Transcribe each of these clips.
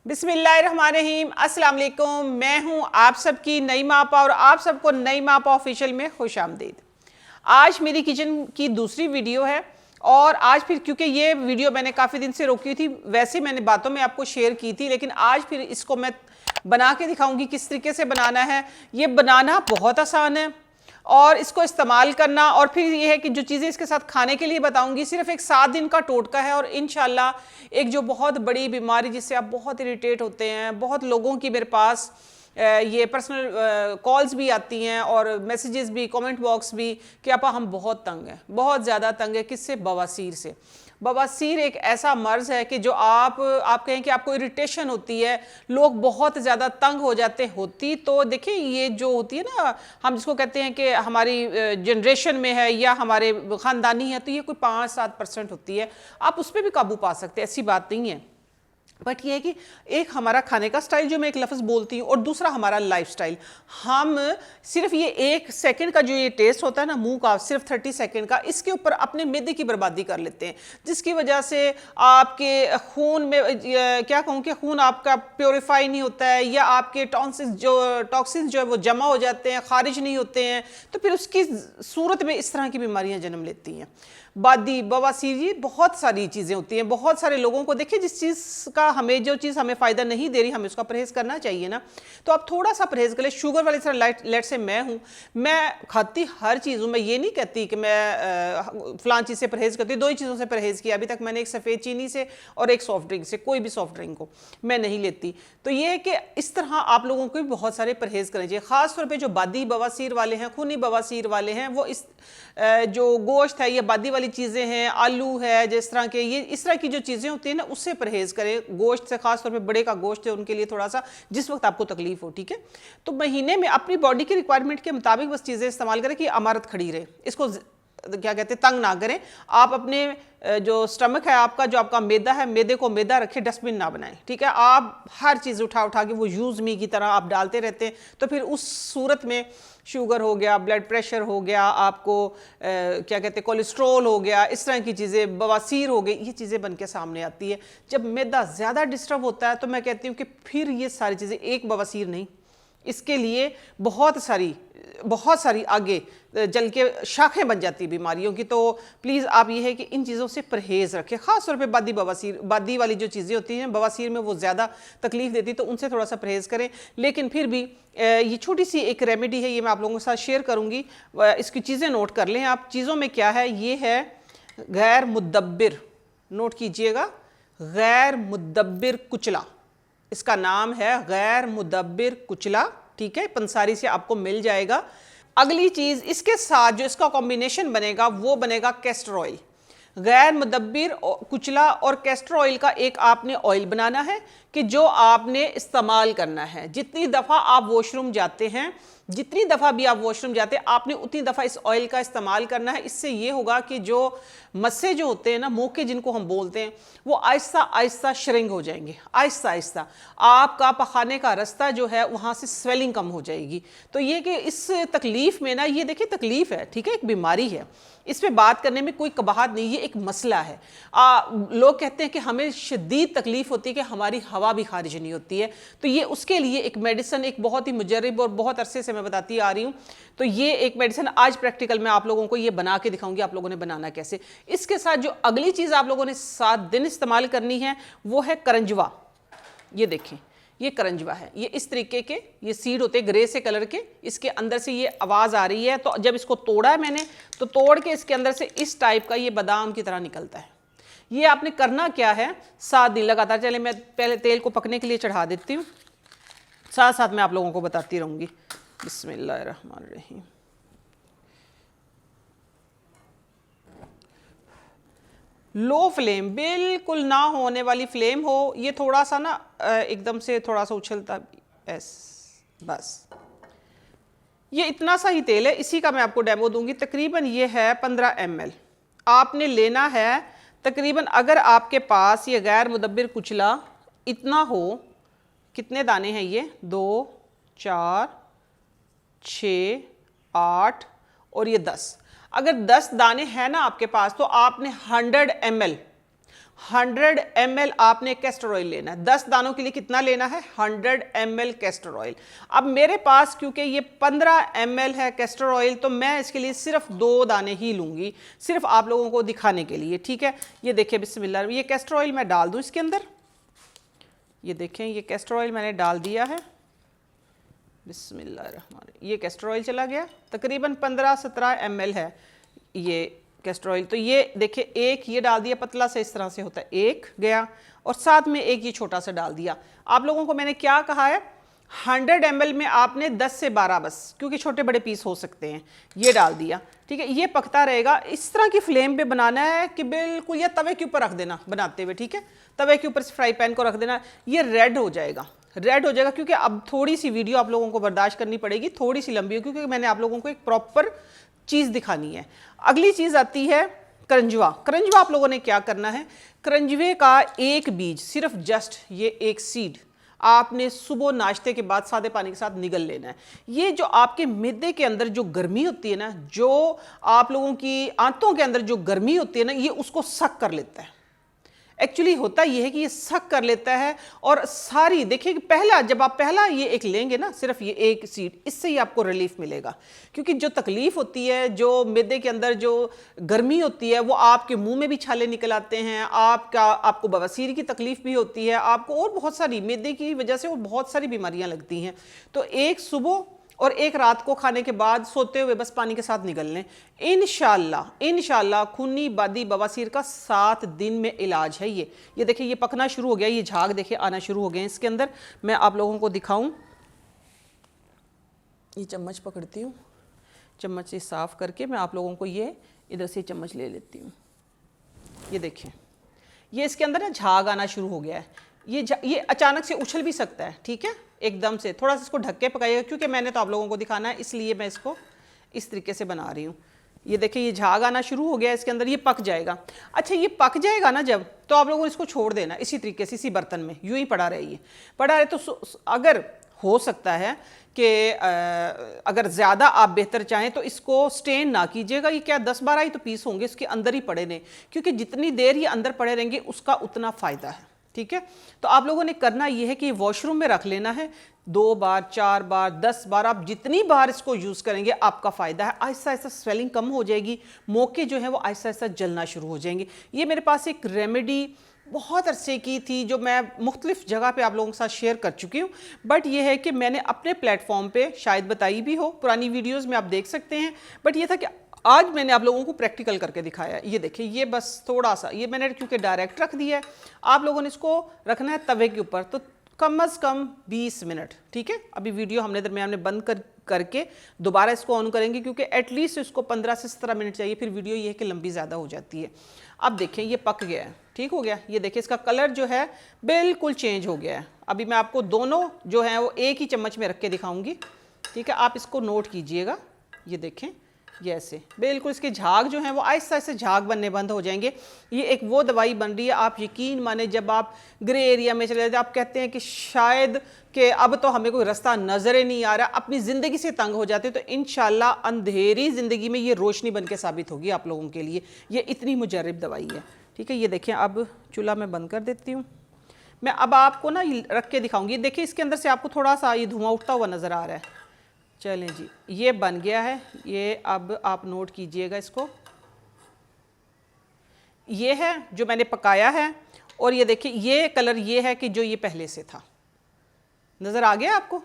बिस्मिल्लाहिर्रहमानिर्रहीम, अस्सलाम वालेकुम। मैं हूं आप सबकी नईमा आपा और आप सबको नईमा आपा ऑफिशियल में खुश आमदीद। आज मेरी किचन की दूसरी वीडियो है और आज फिर क्योंकि ये वीडियो मैंने काफ़ी दिन से रोकी थी, वैसे मैंने बातों में आपको शेयर की थी, लेकिन आज फिर इसको मैं बना के दिखाऊंगी किस तरीके से बनाना है। ये बनाना बहुत आसान है और इसको इस्तेमाल करना, और फिर ये है कि जो चीज़ें इसके साथ खाने के लिए बताऊंगी सिर्फ एक 7 दिन का टोटका है। और इंशाल्लाह एक जो बहुत बड़ी बीमारी जिससे आप बहुत इरिटेट होते हैं, बहुत लोगों की मेरे पास ये पर्सनल कॉल्स भी आती हैं और मैसेजेस भी, कमेंट बॉक्स भी कि आपा हम बहुत तंग हैं, बहुत ज़्यादा तंग है। किससे? बवासीर से। बवासीर एक ऐसा मर्ज़ है कि जो आप कहें कि आपको इरिटेशन होती है, लोग बहुत ज़्यादा तंग हो जाते होती। तो देखिए ये जो होती है ना, हम जिसको कहते हैं कि हमारी जनरेशन में है या हमारे ख़ानदानी है, तो ये कोई 5-7% होती है। आप उस पर भी काबू पा सकते हैं, ऐसी बात नहीं है। बट ये है कि एक हमारा खाने का स्टाइल जो मैं एक लफ्ज़ बोलती हूँ और दूसरा हमारा लाइफस्टाइल। हम सिर्फ ये 1 सेकंड का जो ये टेस्ट होता है ना मुंह का, सिर्फ 30 सेकंड का, इसके ऊपर अपने मैदे की बर्बादी कर लेते हैं, जिसकी वजह से आपके खून में क्या कहूँ कि खून आपका प्योरीफाई नहीं होता है, या आपके टॉक्सिन्स जो है वो जमा हो जाते हैं, खारिज नहीं होते हैं। तो फिर उसकी सूरत में इस तरह की बीमारियाँ जन्म लेती हैं। बादी, बवासीर, ये बहुत सारी चीज़ें होती हैं। बहुत सारे लोगों को देखिए, जिस चीज़ का जो चीज़ हमें फ़ायदा नहीं दे रही, हमें उसका परहेज़ करना चाहिए ना। तो आप थोड़ा सा परहेज़ कर ले। शुगर वाली तरह लेट से मैं हूँ, मैं खाती हर चीज़ हूँ। मैं ये नहीं कहती कि मैं फ़लाँ चीज़ से परहेज़ करती हूँ। 2 ही चीज़ों से परहेज़ किया अभी तक मैंने, एक सफ़ेद चीनी से और एक सॉफ्ट ड्रिंक से। कोई भी सॉफ्ट ड्रिंक को मैं नहीं लेती। तो ये है कि इस तरह आप लोगों को भी बहुत सारे परहेज़ करने चाहिए। ख़ास तौर पर जो बादी बवासीर वाले हैं, खूनी बवासीर वाले हैं, वो इस जो गोश्त है, ये बादी वाली चीज़ें हैं, आलू है, जिस तरह के ये इस तरह की जो चीज़ें होती हैं ना, उससे परहेज़ करें। गोश्त से, खास तौर पे बड़े का गोश्त है उनके लिए थोड़ा सा, जिस वक्त आपको तकलीफ हो, ठीक है। तो महीने में अपनी बॉडी की रिक्वायरमेंट के मुताबिक बस चीज़ें इस्तेमाल करें कि अमारत खड़ी रहे। इसको क्या कहते हैं, तंग ना करें। आप अपने जो स्टमक है आपका, जो आपका मैदा है, मैदे को मैदा रखें, डस्टबिन ना बनाएं, ठीक है। आप हर चीज़ उठा के वो यूज़ मी की तरह आप डालते रहते हैं, तो फिर उस सूरत में शुगर हो गया, ब्लड प्रेशर हो गया, आपको क्या कहते हैं, कोलेस्ट्रॉल हो गया, इस तरह की चीज़ें, बवासीर हो गई, ये चीज़ें बन के सामने आती है। जब मैदा ज़्यादा डिस्टर्ब होता है तो मैं कहती हूँ कि फिर ये सारी चीज़ें, एक बवासीर नहीं, इसके लिए बहुत सारी आगे जल के शाखें बन जाती है बीमारियों की। तो प्लीज़ आप ये है कि इन चीज़ों से परहेज़ रखें। ख़ास तौर पे बादी वाली जो चीज़ें होती हैं, बवासीर में वो ज़्यादा तकलीफ़ देती, तो उनसे थोड़ा सा परहेज़ करें। लेकिन फिर भी ये छोटी सी एक रेमेडी है, ये मैं आप लोगों के साथ शेयर करूँगी। इसकी चीज़ें नोट कर लें आप। चीज़ों में क्या है, ये है गैर मुदब्बिर, नोट कीजिएगा, गैर मुदब्बिर कुचला। इसका नाम है गैर मुदब्बिर कुचला, ठीक है। पंसारी से आपको मिल जाएगा। अगली चीज़ इसके साथ जो इसका कॉम्बिनेशन बनेगा वो बनेगा कैस्टर ऑयल। गैर मुदब्बिर कुचला और कैस्टर ऑयल का एक आपने ऑयल बनाना है कि जो आपने इस्तेमाल करना है। जितनी दफ़ा आप वॉशरूम जाते हैं, जितनी दफ़ा भी आप वॉशरूम जाते हैं, आपने उतनी दफ़ा इस ऑयल का इस्तेमाल करना है। इससे ये होगा कि जो मस्से जो होते हैं ना, मोके जिनको हम बोलते हैं, वो आहिस्ता आहिस्ता श्रिंक हो जाएंगे। आहिस्ता आहिस्ता आपका पखाने का रास्ता जो है वहाँ से स्वेलिंग कम हो जाएगी। तो ये कि इस तकलीफ़ में ना, ये देखिए तकलीफ़ है, ठीक है, एक बीमारी है, इस पे बात करने में कोई कबाहत नहीं, ये एक मसला है। लोग कहते हैं कि हमें शदीद तकलीफ़ होती है कि हमारी हवा भी खारिज नहीं होती है। तो ये उसके लिए एक मेडिसिन, एक बहुत ही मुजर्रिब और बहुत अरसे से मैं बताती आ रही हूँ। तो ये एक मेडिसिन आज प्रैक्टिकल में आप लोगों को ये बना के दिखाऊंगी, आप लोगों ने बनाना कैसे। इसके साथ जो अगली चीज़ आप लोगों ने 7 दिन इस्तेमाल करनी है वो है करंजवा। ये देखें, ये करंजवा है, ये इस तरीके के ये सीड होते हैं ग्रे से कलर के, इसके अंदर से ये आवाज़ आ रही है। तो जब इसको तोड़ा है मैंने, तो तोड़ के इसके अंदर से इस टाइप का ये बादाम की तरह निकलता है। ये आपने करना क्या है, 7 दिन लगातार। चले मैं पहले तेल को पकने के लिए चढ़ा देती हूँ, साथ साथ मैं आप लोगों को बताती रहूँगी। बिस्मिल्लाहिर्रहमानिर्रहीम। लो फ्लेम, बिल्कुल ना होने वाली फ्लेम हो। ये थोड़ा सा ना एकदम से थोड़ा सा उछलता, बस ये इतना सा ही तेल है, इसी का मैं आपको डेमो दूंगी। तकरीबन ये है 15 ml आपने लेना है तकरीबन। अगर आपके पास ये गैर मुदब्बिर कुचला इतना हो, कितने दाने हैं ये, 2, 4, 6, 8 और ये 10, अगर 10 दाने हैं ना आपके पास, तो आपने 100 ml 100 ml आपने कैस्टर ऑयल लेना है। 10 दानों के लिए कितना लेना है? 100 ml कैस्टर ऑयल। अब मेरे पास क्योंकि ये 15 ml है कैस्टर ऑयल, तो मैं इसके लिए सिर्फ 2 दाने ही लूंगी, सिर्फ आप लोगों को दिखाने के लिए, ठीक है। ये देखिए बिस्मिल्लाह, ये कैस्टर ऑयल मैं डाल दूं इसके अंदर। ये देखें, ये कैस्टर ऑयल मैंने डाल दिया है, बिस्मिल्लाह। ये कैस्टर ऑयल चला गया, तकरीबन 15-17 ml है ये कैस्टर ऑयल। तो ये देखिए, एक ये डाल दिया, पतला से इस तरह से होता है, एक गया, और साथ में एक ये छोटा सा डाल दिया। आप लोगों को मैंने क्या कहा है, 100 ml में आपने 10 से 12 बस, क्योंकि छोटे बड़े पीस हो सकते हैं, ये डाल दिया, ठीक है। ये पकता रहेगा। इस तरह की फ्लेम पे बनाना है कि बिल्कुल, या तवे के ऊपर रख देना बनाते हुए, ठीक है, तवे के ऊपर फ्राई पैन को रख देना। ये रेड हो जाएगा, रेड हो जाएगा, क्योंकि अब थोड़ी सी वीडियो आप लोगों को बर्दाश्त करनी पड़ेगी, थोड़ी सी लंबी हो, क्योंकि मैंने आप लोगों को एक प्रॉपर चीज़ दिखानी है। अगली चीज़ आती है करंजवा। करंजवा आप लोगों ने क्या करना है, करंजवे का एक बीज, सिर्फ जस्ट ये एक सीड आपने सुबह नाश्ते के बाद सादे पानी के साथ निगल लेना है। ये जो आपके मिद्दे के अंदर जो गर्मी होती है ना, जो आप लोगों की आंतों के अंदर जो गर्मी होती है ना, ये उसको सक कर लेता है। एक्चुअली होता यह है कि ये सक कर लेता है, और सारी देखिए कि पहला, जब आप पहला ये एक लेंगे ना, सिर्फ ये एक सीड, इससे ही आपको रिलीफ मिलेगा। क्योंकि जो तकलीफ होती है, जो मिद्दे के अंदर जो गर्मी होती है, वो आपके मुंह में भी छाले निकल आते हैं, आपको बवासीर की तकलीफ भी होती है, आपको और बहुत सारी मिद्दे की वजह से और बहुत सारी बीमारियां लगती हैं। तो एक सुबह और एक रात को खाने के बाद सोते हुए बस पानी के साथ निगल लें। इंशाल्लाह खूनी बादी बवासीर का 7 दिन में इलाज है। ये देखिए, ये पकना शुरू हो गया, ये झाग देखिए आना शुरू हो गए हैं इसके अंदर। मैं आप लोगों को दिखाऊं, ये चम्मच पकड़ती हूँ, चम्मच से साफ करके मैं आप लोगों को ये इधर से चम्मच ले लेती हूँ। ये देखें, ये इसके अंदर ना झाग आना शुरू हो गया है। ये अचानक से उछल भी सकता है, ठीक है, एकदम से। थोड़ा सा इसको ढक के पकाइएगा, क्योंकि मैंने तो आप लोगों को दिखाना है, इसलिए मैं इसको इस तरीके से बना रही हूँ। ये देखिए, ये झाग आना शुरू हो गया इसके अंदर, ये पक जाएगा। अच्छा, ये पक जाएगा ना जब, तो आप लोगों ने इसको छोड़ देना इसी तरीके से, इसी बर्तन में यूं ही पड़ा रहे, ये पड़ा रहे। तो अगर हो सकता है कि अगर ज़्यादा आप बेहतर चाहें तो इसको स्टेन ना कीजिएगा। ये क्या 10-12 ही तो पीस होंगे, इसके अंदर ही पड़े रहें, क्योंकि जितनी देर ये अंदर पड़े रहेंगे उसका उतना फ़ायदा है, ठीक है। तो आप लोगों ने करना यह है कि वॉशरूम में रख लेना है, 2 बार, 4 बार, 10 बार, आप जितनी बार इसको यूज़ करेंगे आपका फ़ायदा है। आहिस्ता आहिस्ता स्वेलिंग कम हो जाएगी, मोके जो है वो आहिस्ता आहिस्ता जलना शुरू हो जाएंगे। ये मेरे पास एक रेमेडी बहुत अरसे की थी, जो मैं मुख्तलिफ जगह पे आप लोगों के साथ शेयर कर चुकी हूँ, बट ये है कि मैंने अपने प्लेटफॉर्म पे शायद बताई भी हो, पुरानी वीडियोज़ में आप देख सकते हैं। बट ये था कि आज मैंने आप लोगों को प्रैक्टिकल करके दिखाया। ये देखिए, ये बस थोड़ा सा, ये मैंने क्योंकि डायरेक्ट रख दिया है, आप लोगों ने इसको रखना है तवे के ऊपर, तो कम अज़ कम 20 मिनट, ठीक है। अभी वीडियो हमने दरमियान में बंद करके दोबारा इसको ऑन करेंगे, क्योंकि एटलीस्ट इसको 15 से 17 मिनट चाहिए, फिर वीडियो ये है कि लंबी ज़्यादा हो जाती है। अब देखें, ये पक गया है, ठीक हो गया। ये देखिए, इसका कलर जो है बिल्कुल चेंज हो गया है। अभी मैं आपको दोनों जो हैं वो एक ही चम्मच में रख के दिखाऊंगी, ठीक है। आप इसको नोट कीजिएगा, ये देखें, ये ऐसे बिल्कुल इसके झाग जो हैं वो आहिस्ता आहिस्ता झाग बनने बंद हो जाएंगे। ये एक वो दवाई बन रही है, आप यकीन माने, जब आप ग्रे एरिया में चले जाते, आप कहते हैं कि शायद कि अब तो हमें कोई रास्ता नज़र ही नहीं आ रहा, अपनी ज़िंदगी से तंग हो जाते, तो इंशाल्लाह अंधेरी ज़िंदगी में ये रोशनी बन के साबित होगी आप लोगों के लिए। ये इतनी मुजर्रिब दवाई है, ठीक है। ये देखें, अब चूल्हा मैं बंद कर देती हूँ। मैं अब आपको ना रख के दिखाऊँगी। देखिए, इसके अंदर से आपको थोड़ा सा ये धुआं उठता हुआ नज़र आ रहा है। चलें जी, ये बन गया है। ये अब आप नोट कीजिएगा इसको, ये है जो मैंने पकाया है, और ये देखिए, ये कलर ये है कि जो ये पहले से था, नज़र आ गया आपको।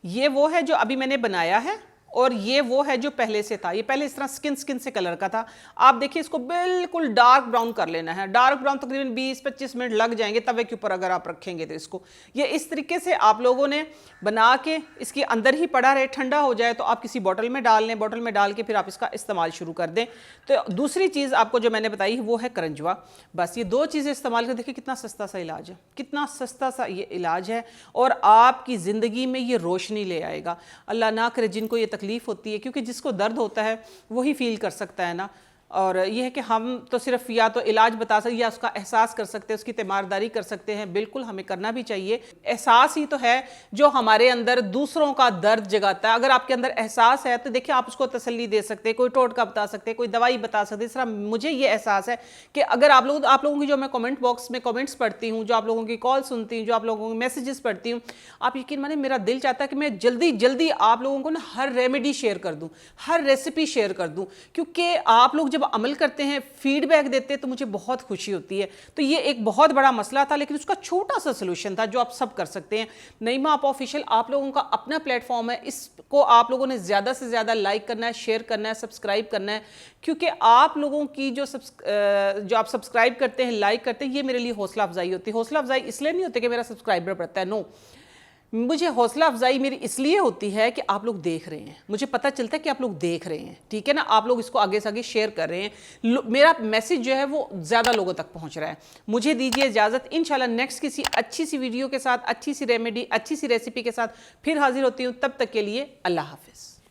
ये वो है जो अभी मैंने बनाया है, और ये वो है जो पहले से था। ये पहले इस तरह स्किन से कलर का था। आप देखिए, इसको बिल्कुल डार्क ब्राउन कर लेना है। डार्क ब्राउन तकरीबन 20-25 मिनट लग जाएंगे तवे के ऊपर अगर आप रखेंगे तो इसको। ये इस तरीके से आप लोगों ने बना के इसके अंदर ही पड़ा रहे, ठंडा हो जाए तो आप किसी बोतल में डाल लें। बोतल में डाल के फिर आप इसका इस्तेमाल शुरू कर दें। तो दूसरी चीज़ आपको जो मैंने बताई वो है करंजवा। बस ये 2 चीज़ें इस्तेमाल कर, देखिए कितना सस्ता सा इलाज है, कितना सस्ता सा ये इलाज है, और आपकी ज़िंदगी में ये रोशनी ले आएगा। अल्लाह ना करे जिनको ये तकलीफ़ होती है, क्योंकि जिसको दर्द होता है वही फील कर सकता है ना। और ये है कि हम तो सिर्फ या तो इलाज बता सकते या उसका एहसास कर सकते हैं, उसकी तीमारदारी कर सकते हैं। बिल्कुल हमें करना भी चाहिए। एहसास ही तो है जो हमारे अंदर दूसरों का दर्द जगाता है। अगर आपके अंदर एहसास है तो देखिए आप उसको तसल्ली दे सकते हैं, कोई टोटका बता सकते हैं, कोई दवाई बता सकते हैं। इस तरह मुझे ये एहसास है कि अगर आप लोगों की जो मैं कमेंट बॉक्स में कमेंट्स पढ़ती हूँ, जो आप लोगों की कॉल सुनती हूँ, जो आप लोगों के मैसेजेस पढ़ती हूँ, आप यकीन माने मेरा दिल चाहता है कि मैं जल्दी जल्दी आप लोगों को ना हर रेमेडी शेयर कर दूं, हर रेसिपी शेयर कर दूं, क्योंकि आप लोग जब अमल करते हैं, फीडबैक देते हैं तो मुझे बहुत खुशी होती है। तो ये एक बहुत बड़ा मसला था, लेकिन उसका छोटा सा सोल्यूशन था जो आप सब कर सकते हैं। नईमा आपा ऑफिशियल आप लोगों का अपना प्लेटफॉर्म है, इसको आप लोगों ने ज़्यादा से ज़्यादा लाइक करना है, शेयर करना है, सब्सक्राइब करना है, क्योंकि आप लोगों की जो आप सब्सक्राइब करते हैं, लाइक करते हैं, ये मेरे लिए हौसला अफजाई होती है। हौसला अफजाई इसलिए नहीं होती कि मेरा सब्सक्राइबर बढ़ता है, नो, मुझे हौसला अफजाई मेरी इसलिए होती है कि आप लोग देख रहे हैं, मुझे पता चलता है कि आप लोग देख रहे हैं, ठीक है ना, आप लोग इसको आगे से आगे शेयर कर रहे हैं, मेरा मैसेज जो है वो ज़्यादा लोगों तक पहुंच रहा है। मुझे दीजिए इजाज़त, इंशाल्लाह नेक्स्ट किसी अच्छी सी वीडियो के साथ, अच्छी सी रेमेडी, अच्छी सी रेसिपी के साथ फिर हाजिर होती हूँ। तब तक के लिए अल्लाह हाफिज़।